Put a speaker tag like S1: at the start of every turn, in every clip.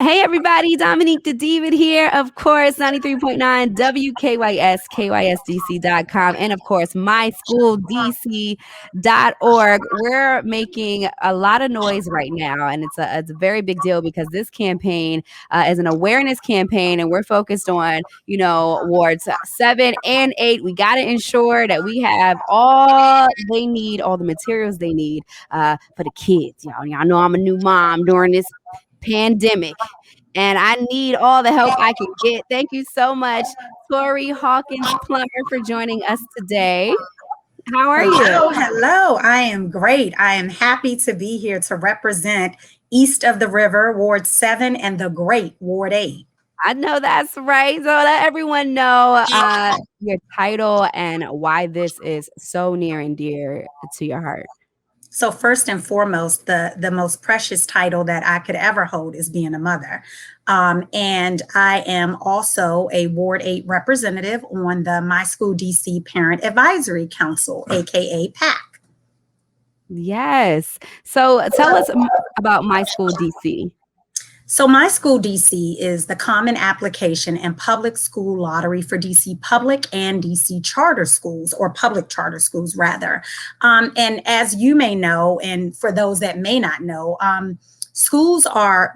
S1: Hey everybody, Dominique da Diva here. Of course, 93.9 WKYS, KYSDC.com, and of course, myschooldc.org. We're making a lot of noise right now, and it's a very big deal because this campaign is an awareness campaign, and we're focused on, wards 7 and 8. We got to ensure that we have all they need, all the materials they need for the kids. Y'all know I'm a new mom during this pandemic, and I need all the help I can get. Thank you so much, Tori Hawkins-Plummer, for joining us today. How are you?
S2: Hello, hello. I am great. I am happy to be here to represent East of the River, Ward 7, and the great Ward 8.
S1: I know that's right. So let everyone know your title and why this is so near and dear to your heart.
S2: So first and foremost, the most precious title that I could ever hold is being a mother. And I am also a Ward 8 representative on the My School DC Parent Advisory Council, aka PAC.
S1: Yes. So tell us about My School DC.
S2: So My School DC is the common application and public school lottery for DC public and DC charter schools, or public charter schools rather. And as you may know, and for those that may not know, schools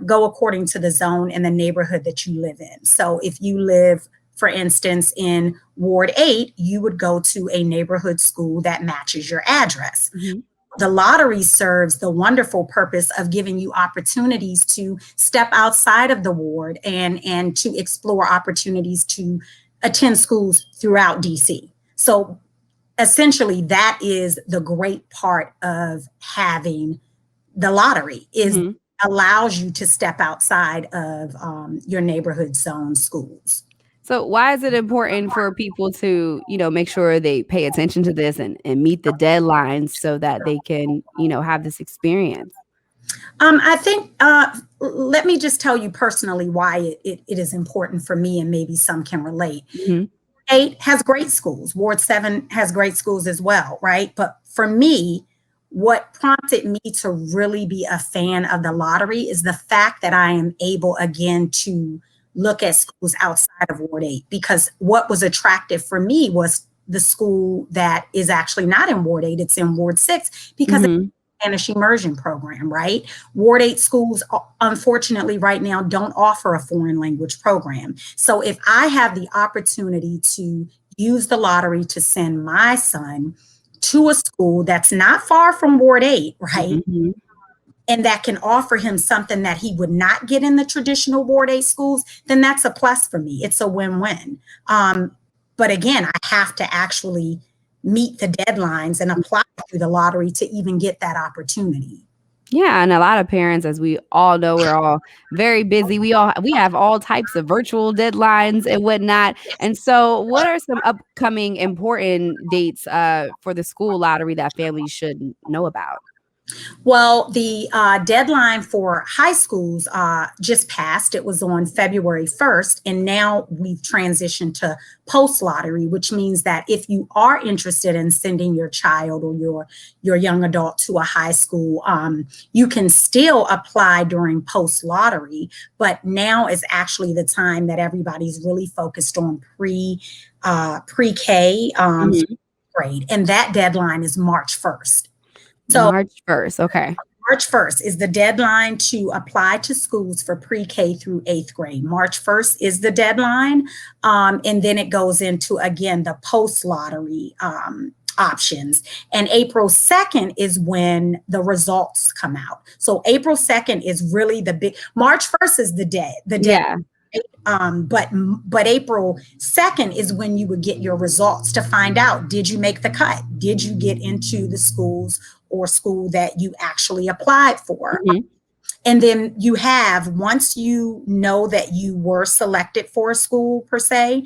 S2: go according to the zone and the neighborhood that you live in. So if you live, for instance, in Ward 8, you would go to a neighborhood school that matches your address. Mm-hmm. The lottery serves the wonderful purpose of giving you opportunities to step outside of the ward and to explore opportunities to attend schools throughout DC. So essentially, that is the great part of having the lottery, is allows you to step outside of your neighborhood zone schools.
S1: So why is it important for people to, make sure they pay attention to this and meet the deadlines so that they can, have this experience?
S2: I think, let me just tell you personally why it is important for me, and maybe some can relate. Mm-hmm. 8 has great schools. Ward 7 has great schools as well, right? But for me, what prompted me to really be a fan of the lottery is the fact that I am able, again, to look at schools outside of Ward 8, because what was attractive for me was the school that is actually not in Ward 8, it's in Ward 6, because it's a Spanish immersion program, right? Ward 8 schools, unfortunately, right now don't offer a foreign language program. So if I have the opportunity to use the lottery to send my son to a school that's not far from Ward 8, right? Mm-hmm. And that can offer him something that he would not get in the traditional Ward 8 schools, then that's a plus for me. It's a win-win. But again, I have to actually meet the deadlines and apply through the lottery to even get that opportunity.
S1: Yeah, and a lot of parents, as we all know, we're all very busy. We have all types of virtual deadlines and whatnot. And so what are some upcoming important dates for the school lottery that families should know about?
S2: Well, the deadline for high schools just passed. It was on February 1st, and now we've transitioned to post-lottery, which means that if you are interested in sending your child or your young adult to a high school, you can still apply during post-lottery, but now is actually the time that everybody's really focused on pre-K grade, and that deadline is March 1st.
S1: So March 1st, okay.
S2: March 1st is the deadline to apply to schools for pre-K through 8th grade. March 1st is the deadline. And then it goes into, again, the post-lottery options. And April 2nd is when the results come out. So April 2nd is really the big, March 1st is the day.
S1: Yeah.
S2: But April 2nd is when you would get your results to find out, did you make the cut? Did you get into the schools or school that you actually applied for? Mm-hmm. And then you have, once you know that you were selected for a school per se,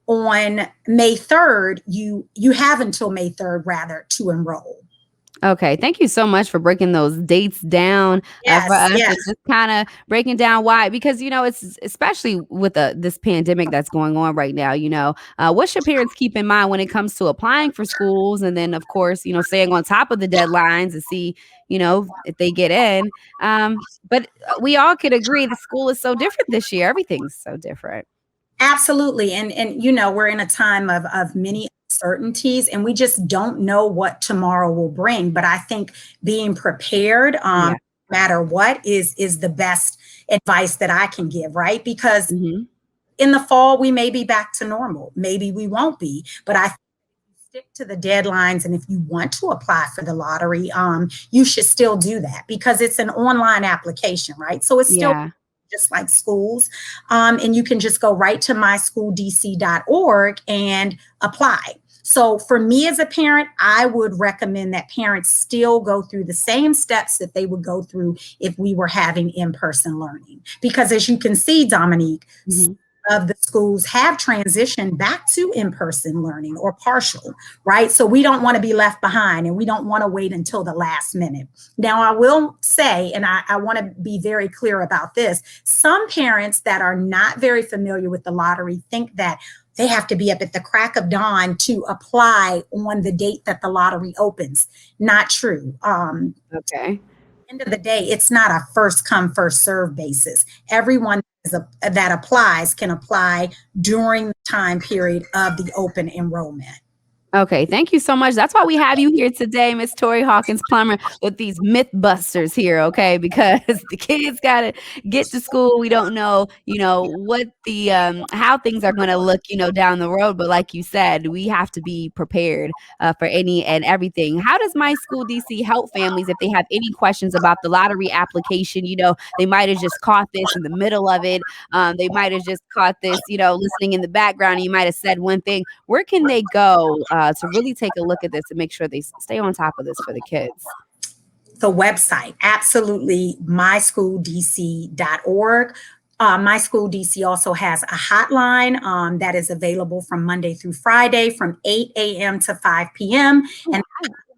S2: on May 3rd, you have until May 3rd rather to enroll.
S1: Okay, thank you so much for breaking those dates down, for
S2: Yes,
S1: us
S2: yes.
S1: and just kinda breaking down why because, it's especially with, this pandemic that's going on right now, what should parents keep in mind when it comes to applying for schools and then, of course, staying on top of the deadlines to see, if they get in, but, we all could agree that school is so different this year, everything's so different.
S2: Absolutely. And we're in a time of many uncertainties and we just don't know what tomorrow will bring. But I think being prepared,
S1: Yeah.
S2: no matter what, is the best advice that I can give, right? Because
S1: Mhm.
S2: in the fall we may be back to normal. Maybe we won't be, but I stick to the deadlines. And if you want to apply for the lottery, you should still do that because it's an online application, right? So it's still
S1: Yeah.
S2: just like schools. And you can just go right to myschooldc.org and apply. So for me as a parent, I would recommend that parents still go through the same steps that they would go through if we were having in-person learning. Because as you can see, Dominique,
S1: Mhm.
S2: of the schools have transitioned back to in-person learning or partial, right? So we don't want to be left behind and we don't want to wait until the last minute. Now, I will say, and I want to be very clear about this, some parents that are not very familiar with the lottery think that they have to be up at the crack of dawn to apply on the date that the lottery opens. Not true.
S1: Okay.
S2: End of the day, it's not a first come, first serve basis. Everyone that applies can apply during the time period of the open enrollment.
S1: Okay, thank you so much. That's why we have you here today, Miss Tori Hawkins-Plummer, with these myth busters here, okay? Because the kids gotta get to school. We don't know, what the how things are gonna look, down the road. But like you said, we have to be prepared for any and everything. How does My School DC help families if they have any questions about the lottery application? They might have just caught this in the middle of it. They might have just caught this, listening in the background. And you might have said one thing. Where can they go to really take a look at this and make sure they stay on top of this for the kids?
S2: The website, absolutely, myschooldc.org. My School DC also has a hotline that is available from Monday through Friday from 8 a.m. to 5 p.m.
S1: Oh,
S2: And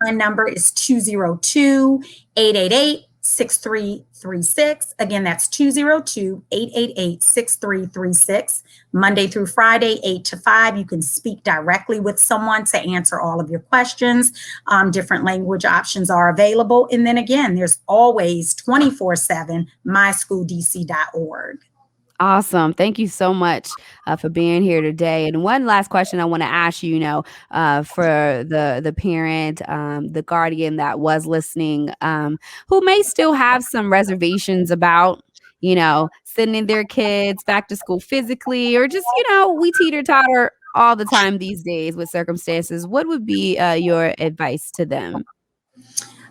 S2: my number is 202-888-6336. Again, that's 202-888-6336. Monday through Friday, 8 to 5. You can speak directly with someone to answer all of your questions. Different language options are available. And then again, there's always 24/7 myschooldc.org.
S1: awesome. Thank you so much for being here today. And one last question I want to ask you, for the parent, the guardian that was listening, who may still have some reservations about, sending their kids back to school physically, or just, we teeter totter all the time these days with circumstances. What would be your advice to them?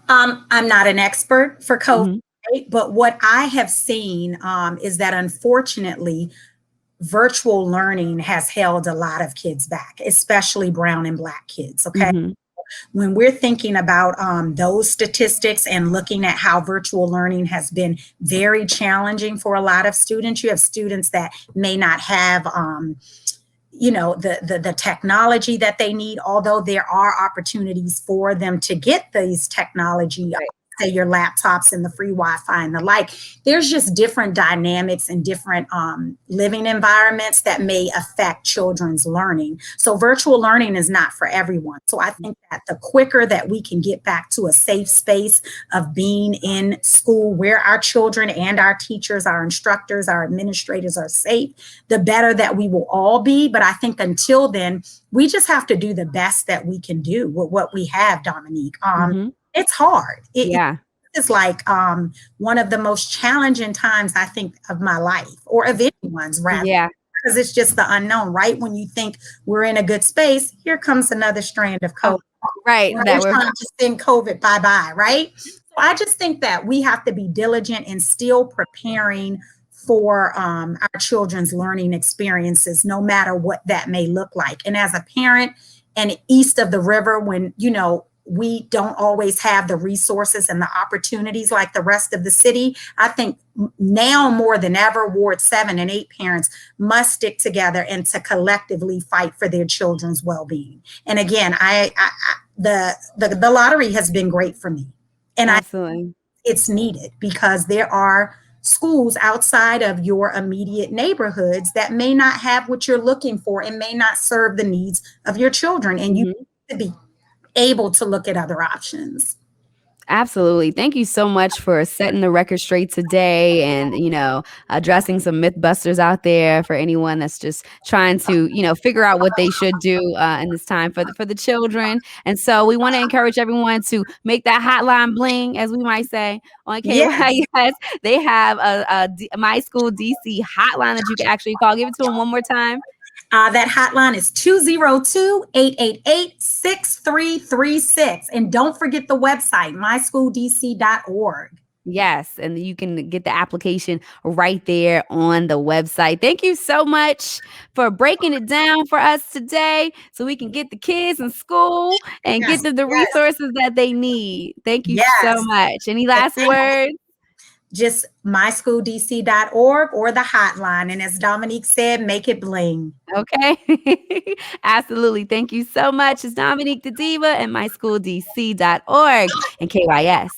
S2: I'm not an expert for COVID,
S1: Hmm.
S2: right? But what I have seen is that unfortunately, virtual learning has held a lot of kids back, especially brown and black kids. Okay.
S1: Hmm.
S2: When we're thinking about those statistics and looking at how virtual learning has been very challenging for a lot of students, you have students that may not have the technology that they need, although there are opportunities for them to get these technology, say your laptops and the free Wi-Fi and the like. There's just different dynamics and different living environments that may affect children's learning. So virtual learning is not for everyone. So I think that the quicker that we can get back to a safe space of being in school where our children and our teachers, our instructors, our administrators are safe, the better that we will all be. But I think until then, we just have to do the best that we can do with what we have, Dominique.
S1: Hmm.
S2: It's hard.
S1: Yeah.
S2: It's like one of the most challenging times I think of my life or of anyone's rather,
S1: Yeah.
S2: because it's just the unknown, right? When you think we're in a good space, here comes another strand of
S1: Oh,
S2: COVID.
S1: right.
S2: We're
S1: That we're
S2: trying to send COVID bye-bye, right? So I just think that we have to be diligent and still preparing for our children's learning experiences, no matter what that may look like. And as a parent and east of the river, when, we don't always have the resources and the opportunities like the rest of the city. I think now more than ever, Ward 7 and 8 parents must stick together and to collectively fight for their children's well-being. And again, the lottery has been great for me, and
S1: Absolutely.
S2: it's needed because there are schools outside of your immediate neighborhoods that may not have what you're looking for and may not serve the needs of your children, and you
S1: Mhm.
S2: need to be able to look at other options.
S1: Absolutely. Thank you so much for setting the record straight today and, addressing some myth busters out there for anyone that's just trying to, figure out what they should do in this time for the children. And so we want to encourage everyone to make that hotline bling, as we might say, on
S2: Yes.
S1: KYS. They have a My School DC hotline that you can actually call. Give it to them one more time.
S2: That hotline is 202-888-6336. And don't forget the website, myschooldc.org.
S1: Yes, and you can get the application right there on the website. Thank you so much for breaking it down for us today so we can get the kids in school and
S2: Yes,
S1: get the
S2: yes,
S1: resources that they need. Thank you so
S2: yes.
S1: much. Any last words?
S2: Just myschooldc.org or the hotline. And as Dominique said, make it bling.
S1: Okay. Absolutely. Thank you so much. It's Dominique da Diva and myschooldc.org and KYS.